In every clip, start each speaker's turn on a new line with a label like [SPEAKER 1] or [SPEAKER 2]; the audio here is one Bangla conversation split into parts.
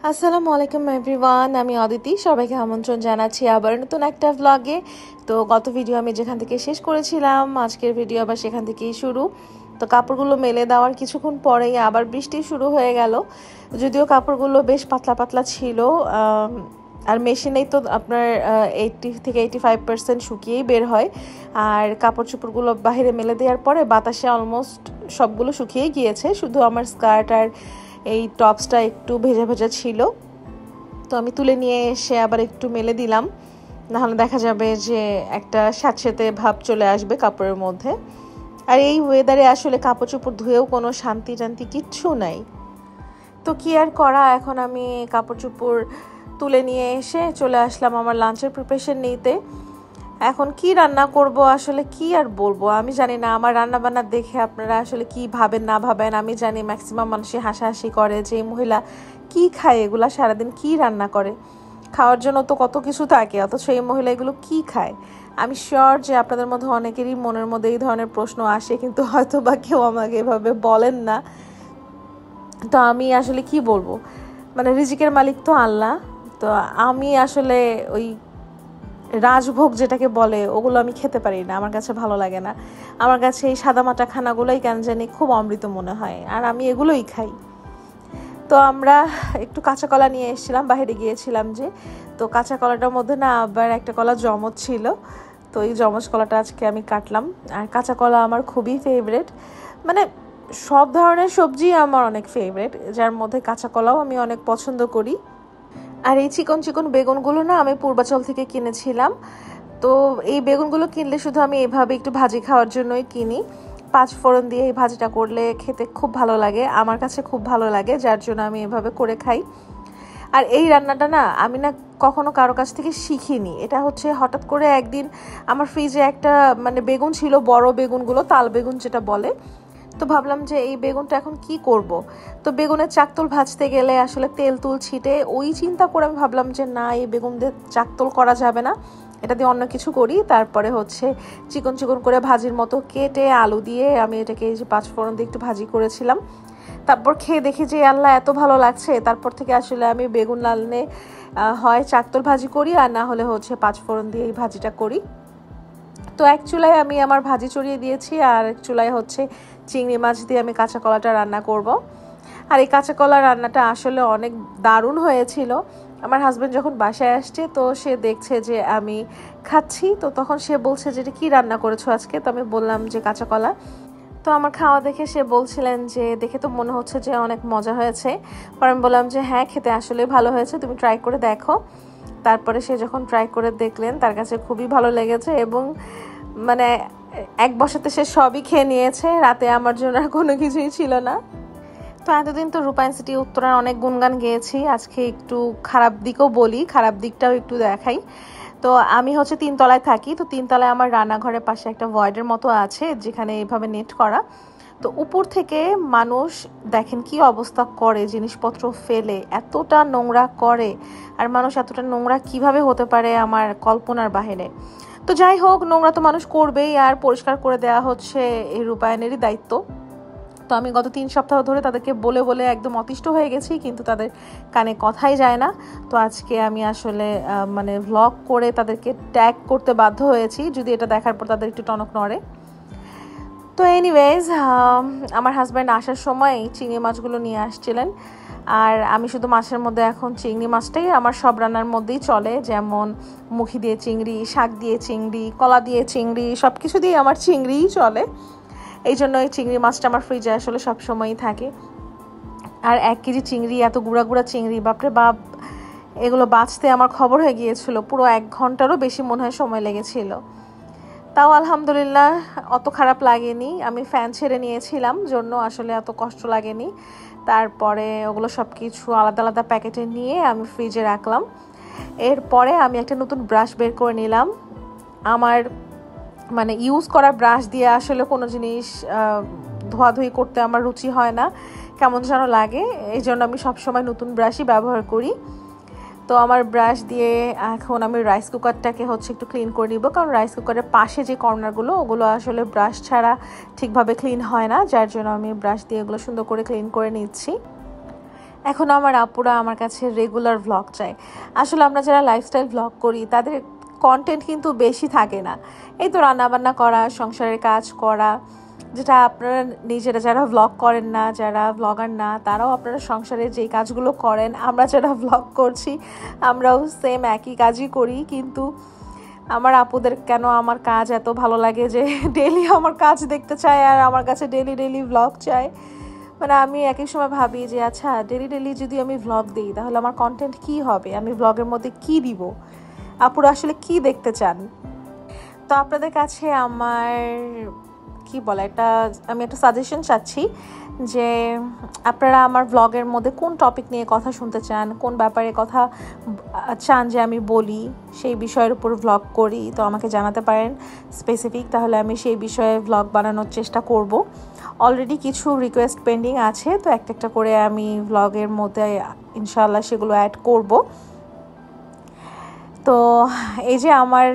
[SPEAKER 1] আসসালামু আলাইকুম এভরিওয়ান, আমি অদিতি। সবাইকে আমন্ত্রণ জানাচ্ছি আবার নতুন একটা ব্লগে। তো গত ভিডিও আমি যেখান থেকে শেষ করেছিলাম, আজকের ভিডিও আবার সেখান থেকেই শুরু। তো কাপড়গুলো মেলে দেওয়ার কিছুক্ষণ পরেই আবার বৃষ্টি শুরু হয়ে গেল। যদিও কাপড়গুলো বেশ পাতলা পাতলা ছিল, আর মেশিনেই তো আপনার 80 থেকে 85% শুকিয়েই বের হয়। আর কাপড় চোপড়গুলো বাইরে মেলে দেওয়ার পরে বাতাসে অলমোস্ট সবগুলো শুকিয়ে গিয়েছে, শুধু আমার স্কার্ট আর এই টপসটা একটু ভেজা ভেজা ছিল। তো আমি তুলে নিয়ে এসে আবার একটু মেলে দিলাম, নাহলে দেখা যাবে যে একটা স্যাঁতসেঁতে ভাব চলে আসবে কাপড়ের মধ্যে। আর এই ওয়েদারে আসলে কাপড় চোপড় ধুয়েও কোনো শান্তি টান্তি কিচ্ছু নাই। তো কি আর করা, এখন আমি কাপড় চোপড় তুলে নিয়ে এসে চলে আসলাম আমার লাঞ্চের প্রিপারেশন নিতে। এখন কি রান্না করব আসলে কি আর বলবো, আমি জানি না। আমার রান্না বান্না দেখে আপনারা আসলে কি ভাবেন না ভাবেন আমি জানি। ম্যাক্সিমাম মানুষই হাসাহাসি করে যে এই মহিলা কি খায়, এগুলা সারাদিন কি রান্না করে, খাওয়ার জন্য তো কত কিছু থাকে, অথচ এই মহিলা এগুলো কি খায়। আমি শিওর যে আপনাদের মধ্যে অনেকেরই মনের মধ্যে এই ধরনের প্রশ্ন আসে, কিন্তু হয়তো বা কেউ আমাকে এভাবে বলেন না। তো আমি আসলে কি বলবো, মানে রিজিকের মালিক তো আল্লাহ। তো আমি আসলে ওই রাজভোগ যেটাকে বলে ওগুলো আমি খেতে পারি না, আমার কাছে ভালো লাগে না। আমার কাছে এই সাদামাটা খানাগুলোই কেন জানি খুব অমৃত মনে হয়, আর আমি এগুলোই খাই। তো আমরা একটু কাঁচা কলা নিয়ে এসেছিলাম, বাইরে গিয়েছিলাম যে। তো কাঁচা কলাটার মধ্যে না আবার একটা কলা জমজ ছিল, তো এই জমজ কলাটা আজকে আমি কাটলাম। আর কাঁচা কলা আমার খুবই ফেভারেট, মানে সব ধরনের সবজি আমার অনেক ফেভারেট, যার মধ্যে কাঁচা কলাও আমি অনেক পছন্দ করি। আর এই চিকন চিকন বেগুনগুলো না আমি পূর্বাচল থেকে কিনেছিলাম। তো এই বেগুনগুলো কিনলে শুধু আমি এভাবে একটু ভাজি খাওয়ার জন্যই কিনি। 5 ফোড়ন দিয়ে এই ভাজিটা করলে খেতে খুব ভালো লাগে, আমার কাছে খুব ভালো লাগে, যার জন্য আমি এভাবে করে খাই। আর এই রান্নাটা না আমি না কখনো কারো কাছ থেকে শিখিনি, এটা হচ্ছে হঠাৎ করে একদিন আমার ফ্রিজে একটা মানে বেগুন ছিল, বড় বেগুনগুলো তাল বেগুন যেটা বলে। তো ভাবলাম যে এই বেগুনটা এখন কি করব। তো বেগুনের চাকতল ভাজতে গেলে আসলে তেল তুল ছিটে, ওই চিন্তা করে আমি ভাবলাম যে না, এই বেগুন দিয়ে চাকতল করা যাবে না, এটা দিয়ে অন্য কিছু করি। তারপরে হচ্ছে চিকন চিকন করে ভাজির মতো কেটে আলু দিয়ে আমি এটাকে এই যে 5 ফোড়ন দিয়ে একটু ভাজি করেছিলাম। তারপর খেয়ে দেখি যে আল্লাহ এত ভালো লাগছে, তারপর থেকে আসলে আমি বেগুন লালনে হয় চাকতল ভাজি করি, আর না হলে হচ্ছে 5 ফোড়ন দিয়ে এই ভাজিটা করি। তো এক চুলায় আমি আমার ভাজি চড়িয়ে দিয়েছি, আর এক চুলায় হচ্ছে চিংড়ি মাছ দিয়ে আমি কাঁচা কলাটা রান্না করব। আর এই কাঁচা কলা রান্নাটা আসলে অনেক দারুণ হয়েছিল। আমার হাজব্যান্ড যখন বাসায় আসছে, তো সে দেখছে যে আমি খাচ্ছি, তো তখন সে বলছে যে এটা কী রান্না করেছো আজকে। তো আমি বললাম যে কাঁচা কলা। তো আমার খাওয়া দেখে সে বলছিলেন যে দেখে তো মনে হচ্ছে যে অনেক মজা হয়েছে। পরে আমি বললাম যে হ্যাঁ, খেতে আসলে ভালো হয়েছে, তুমি ট্রাই করে দেখো। তারপরে সে যখন ট্রাই করে দেখলেন, তার কাছে খুবই ভালো লেগেছে, এবং মানে এক বসাতে সে সবই খেয়ে নিয়েছে। রাতে আমার জন্য আর কোনো কিছুই ছিল না। তো এতদিন তো রূপায়ণ সিটি উত্তরার অনেক গুণগান গেয়েছি, আজকে একটু খারাপ দিকও বলি, খারাপ দিকটাও একটু দেখাই। তো আমি হচ্ছে 3 তলায় থাকি। তো 3 তলায় আমার রান্নাঘরের পাশে একটা ভয়েডের মতো আছে, যেখানে এইভাবে নেট করা। তো উপর থেকে মানুষ দেখেন কি অবস্থা করে, জিনিসপত্র ফেলে এতটা নোংরা করে। আর মানুষ এতটা নোংরা কিভাবে হতে পারে আমার কল্পনার বাহিরে। তো যাই হোক, নোংরা তো মানুষ করবেই, আর পরিষ্কার করে দেওয়া হচ্ছে এই রূপায়ণেরই দায়িত্ব। তো আমি গত 3 সপ্তাহ ধরে তাদেরকে বলে বলে একদম অতিষ্ঠ হয়ে গেছি, কিন্তু তাদের কানে কথাই যায় না। তো আজকে আমি আসলে মানে ভ্লগ করে তাদেরকে ট্যাগ করতে বাধ্য হয়েছি, যদি এটা দেখার পর তাদের একটু টনক নড়ে। তো এনিওয়েজ, আমার হাজব্যান্ড আসার সময় চিংড়ি মাছগুলো নিয়ে আসছিলেন। আর আমি শুধু মাছের মধ্যে এখন চিংড়ি মাছটাই আমার সব রান্নার মধ্যেই চলে, যেমন মুখি দিয়ে চিংড়ি, শাক দিয়ে চিংড়ি, কলা দিয়ে চিংড়ি, সব কিছু দিয়ে আমার চিংড়িই চলে। এই জন্য এই চিংড়ি মাছটা আমার ফ্রিজে আসলে সবসময়ই থাকে। আর 1 কেজি চিংড়ি, এত গুঁড়া গুঁড়া চিংড়ি, বাপরে বাপ, এগুলো বাঁচতে আমার খবর হয়ে গিয়েছিল, পুরো 1 ঘন্টারও বেশি মনে হয় সময় লেগেছিল। তাও আলহামদুলিল্লাহ অত খারাপ লাগেনি, আমি ফ্যান ছেড়ে নিয়েছিলাম জন্য আসলে এত কষ্ট লাগেনি। তারপরে ওগুলো সব কিছু আলাদা আলাদা প্যাকেটে নিয়ে আমি ফ্রিজে রাখলাম। এরপরে আমি একটা নতুন ব্রাশ বের করে নিলাম। আমার মানে ইউজ করা ব্রাশ দিয়ে আসলে কোনো জিনিস ধোয়াধুয়ি করতে আমার রুচি হয় না, কেমন যেন লাগে। এই জন্য আমি সবসময় নতুন ব্রাশই ব্যবহার করি। তো আমার ব্রাশ দিয়ে এখন আমি রাইস কুকারটাকে একটু ক্লিন করে নিব, কারণ রাইস কুকারের পাশে যে কর্নারগুলো ওগুলো আসলে ব্রাশ ছাড়া ঠিকভাবে ক্লিন হয় না, যার জন্য আমি ব্রাশ দিয়ে এগুলো সুন্দর করে ক্লিন করে নিচ্ছি। এখন আমার আপুরা আমার কাছে রেগুলার ভ্লগ চাই। আসলে আমরা যারা লাইফস্টাইল ভ্লগ করি তাদের কন্টেন্ট কিন্তু বেশি থাকে না। এই তো রান্নাবান্না করা, সংসারের কাজ করা, যেটা আপনারা নিজেরা যারা ভ্লগ করেন না, যারা ভ্লগার না, তারাও আপনারা সংসারে যেই কাজগুলো করেন, আমরা যারা ভ্লগ করছি আমরাও সেম একই কাজই করি। কিন্তু আমার আপুদের কেন আমার কাজ এত ভালো লাগে যে ডেলি আমার কাজ দেখতে চায় আর আমার কাছে ডেলি ডেলি ভ্লগ চায়। মানে আমি এক এক সময় ভাবি যে আচ্ছা ডেলি ডেলি যদি আমি ভ্লগ দিই তাহলে আমার কন্টেন্ট কি হবে, আমি ভ্লগের মধ্যে কি দিব, আপুরা আসলে কি দেখতে চান। তো আপনাদের কাছে আমার আমি একটা সাজেশন চাচ্ছি যে আপনারা আমার ভ্লগের মধ্যে কোন টপিক নিয়ে কথা শুনতে চান, কোন ব্যাপারে কথা চান যে আমি বলি, সেই বিষয়ের উপর ভ্লগ করি। তো আমাকে জানাতে পারেন স্পেসিফিক, তাহলে আমি সেই বিষয়ে ভ্লগ বানানোর চেষ্টা করব। অলরেডি কিছু রিকোয়েস্ট পেন্ডিং আছে, তো একটা একটা করে আমি ভ্লগের মধ্যে ইনশাআল্লাহ সেগুলো অ্যাড করব। তো এই যে আমার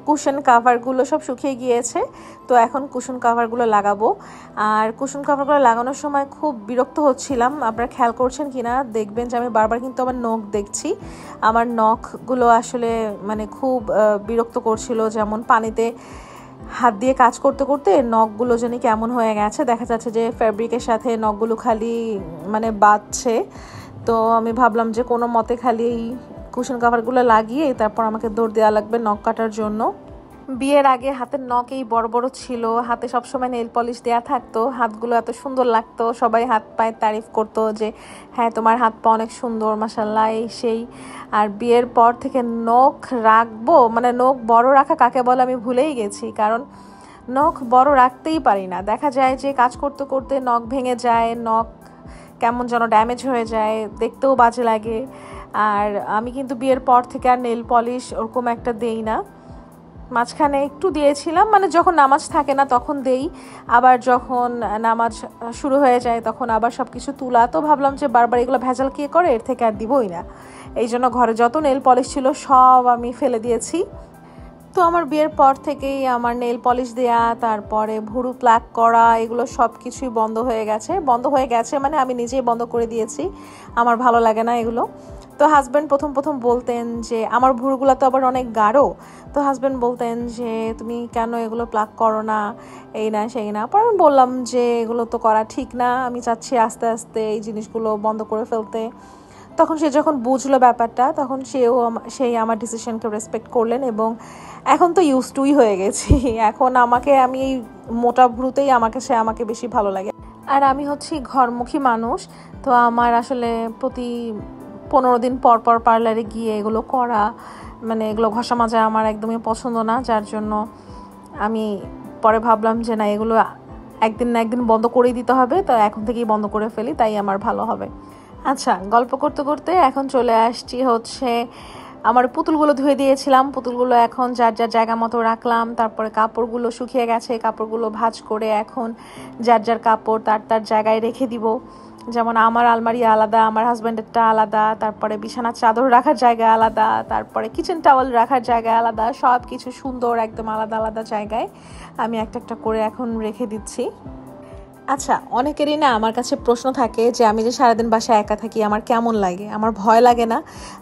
[SPEAKER 1] কুশন কাভারগুলো সব শুকিয়ে গিয়েছে, তো এখন কুশন কাভারগুলো লাগাবো। আর কুশন কাভারগুলো লাগানোর সময় খুব বিরক্ত হচ্ছিলাম, আপনারা খেয়াল করছেন কিনা দেখবেন যে আমি বারবার কিন্তু আমার নখ দেখছি। আমার নখগুলো আসলে মানে খুব বিরক্ত করছিল, যেমন পানিতে হাত দিয়ে কাজ করতে করতে নখগুলো জানি কেমন হয়ে গেছে, দেখা যাচ্ছে যে ফ্যাব্রিকের সাথে নখগুলো খালি মানে বাঁধছে। তো আমি ভাবলাম যে কোনো মতে খালি কুশন কাভারগুলো লাগিয়ে তারপর আমাকে দৌড় দেওয়া লাগবে নখ কাটার জন্য। বিয়ের আগে হাতের নখ এই বড় বড় ছিল, হাতে সবসময় নেল পলিশ দেওয়া থাকতো, হাতগুলো এত সুন্দর লাগতো, সবাই হাত পায়ে তারিফ করতো যে হ্যাঁ তোমার হাত পা অনেক সুন্দর মাশাআল্লাহ এই সেই। আর বিয়ের পর থেকে নখ রাখবো মানে নখ বড় রাখা কাকে বলে আমি ভুলেই গেছি, কারণ নখ বড় রাখতেই পারি না। দেখা যায় যে কাজ করতে করতে নখ ভেঙে যায়, নখ কেমন যেন ড্যামেজ হয়ে যায়, দেখতেও বাজে লাগে। আর আমি কিন্তু বিয়ের পর থেকে আর নেল পলিশ ওরকম একটা দেই না। মাঝখানে একটু দিয়েছিলাম, মানে যখন নামাজ থাকে না তখন দেই, আবার যখন নামাজ শুরু হয়ে যায় তখন আবার সব কিছু তুলা। তো ভাবলাম যে বারবার এগুলো ভেজাল কে করে, এর থেকে আর দিবই না। এই জন্য ঘরে যত নেল পলিশ ছিল সব আমি ফেলে দিয়েছি। তো আমার বিয়ের পর থেকেই আমার নেল পলিশ দেয়া, তারপরে ভুরু প্লাক করা, এগুলো সব কিছুই বন্ধ হয়ে গেছে মানে আমি নিজেই বন্ধ করে দিয়েছি, আমার ভালো লাগে না এগুলো। তো হাজব্যান্ড প্রথম বলতেন যে আমার ভুরুগুলো তো আবার অনেক গাঢ়, তো হাজব্যান্ড বলতেন যে তুমি কেন এগুলো প্লাক করো না, এই না সেই না। পরে আমি বললাম যে এগুলো তো করা ঠিক না, আমি চাচ্ছি আস্তে আস্তে এই জিনিসগুলো বন্ধ করে ফেলতে। তখন সে যখন বুঝলো ব্যাপারটা তখন সেই আমার ডিসিশনকে রেসপেক্ট করলেন, এবং এখন তো ইউজ টুই হয়ে গেছি। এখন আমি এই মোটা ভ্রুতেই আমাকে বেশি ভালো লাগে। আর আমি ঘরমুখী মানুষ, তো আমার আসলে প্রতি 15 দিন পর পর পার্লারে গিয়ে এগুলো করা, মানে এগুলো ঘষা মাজা আমার একদমই পছন্দ না, যার জন্য আমি পরে ভাবলাম যে না এগুলো একদিন না একদিন বন্ধ করেই দিতে হবে, তো এখন থেকেই বন্ধ করে ফেলি, তাই আমার ভালো হবে। আচ্ছা, গল্প করতে করতে এখন চলে আসছি আমার পুতুলগুলো ধুয়ে দিয়েছিলাম, পুতুলগুলো এখন যার যার জায়গা মতো রাখলাম। তারপরে কাপড়গুলো শুকিয়ে গেছে, কাপড়গুলো ভাঁজ করে এখন যার যার কাপড় তার জায়গায় রেখে দিব। যেমন আমার আলমারি আলাদা, আমার হাজব্যান্ডেরটা আলাদা, তারপরে বিছানার চাদর রাখার জায়গা আলাদা, তারপরে কিচেন টাওয়েল রাখার জায়গা আলাদা, সব কিছু সুন্দর একদম আলাদা আলাদা জায়গায় আমি একটা একটা করে এখন রেখে দিচ্ছি। আচ্ছা, অনেকেরই না আমার কাছে প্রশ্ন থাকে যে আমি যে সারাদিন বাসায় একা থাকি আমার কেমন লাগে, আমার ভয় লাগে না?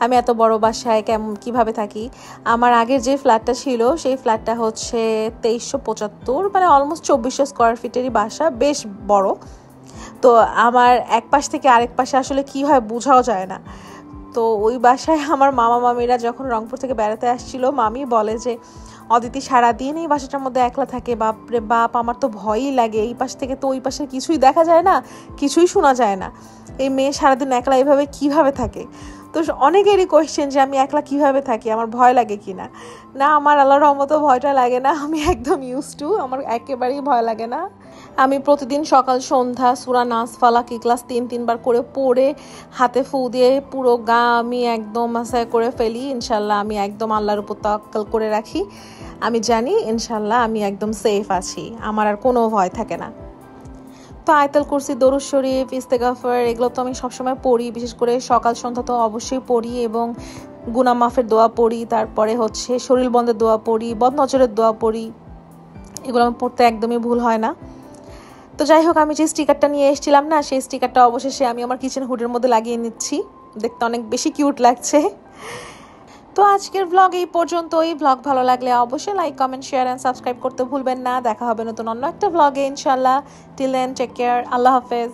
[SPEAKER 1] আমি এত বড় বাসায় কিভাবে থাকি? আমার আগের যে ফ্ল্যাটটা ছিল সেই ফ্ল্যাটটা 2375, মানে অলমোস্ট 2400 স্কোয়ার ফিটেরই বাসা, বেশ বড়। তো আমার এক পাশ থেকে আরেক পাশে আসলে কি হয় বোঝাও যায় না। তো ওই বাসায় আমার মামা মামিরা যখন রংপুর থেকে বেড়াতে আসছিল, মামি বলে যে অদিতি সারাদিন এই বাসাটার মধ্যে একলা থাকে, বাপরে বাপ আমার তো ভয়ই লাগে, এই পাশ থেকে তো ওই পাশে কিছুই দেখা যায় না, কিছুই শোনা যায় না, এই মেয়ে সারাদিন একলা এইভাবে কিভাবে থাকে। তো অনেকেরই কোয়েশ্চেন যে আমি একলা কিভাবে থাকি, আমার ভয় লাগে কিনা। না, আমার আল্লাহর রহমতে ভয়টা লাগে না, আমি একদম ইউজ টু, আমার একেবারেই ভয় লাগে না। আমি প্রতিদিন সকাল সন্ধ্যা সূরা নাস ফালাক ইখলাস 3 বার করে পড়ে হাতে ফু দিয়ে পুরো গা আমি একদম মাসাজ করে ফেলি। ইনশাল্লাহ আমি একদম আল্লাহর উপর তাওয়াক্কুল করে রাখি। আমি জানি ইনশাল্লাহ আমি একদম সেফ আছি, আমার আর কোনো ভয় থাকে না। তো আয়াতুল কুরসি, দরুদ শরীফ, ইস্তেগফার এগুলো তো আমি সবসময় পড়ি, বিশেষ করে সকাল সন্ধ্যা তো অবশ্যই পড়ি, এবং গুনাহ মাফের দোয়া পড়ি, তারপরে হচ্ছে শরীর বন্ধের দোয়া পড়ি, বদনজরের দোয়া পড়ি। এগুলো আমার পড়তে একদমই ভুল হয় না। তো যাই হোক, আমি যে স্টিকারটা নিয়ে এসেছিলাম না, সেই স্টিকারটা অবশেষে আমি আমার কিচেন হুডের মধ্যে লাগিয়ে নিচ্ছি। দেখতে অনেক বেশি কিউট লাগছে। তো আজকের ব্লগ এই পর্যন্তই। ব্লগ ভালো লাগলে অবশ্যই like, comment, share and subscribe করতে ভুলবেন না। দেখা হবে নতুন অন্য একটা ব্লগে ইনশাল্লাহ। টিল দেন টেক কেয়ার, আল্লাহ হাফেজ।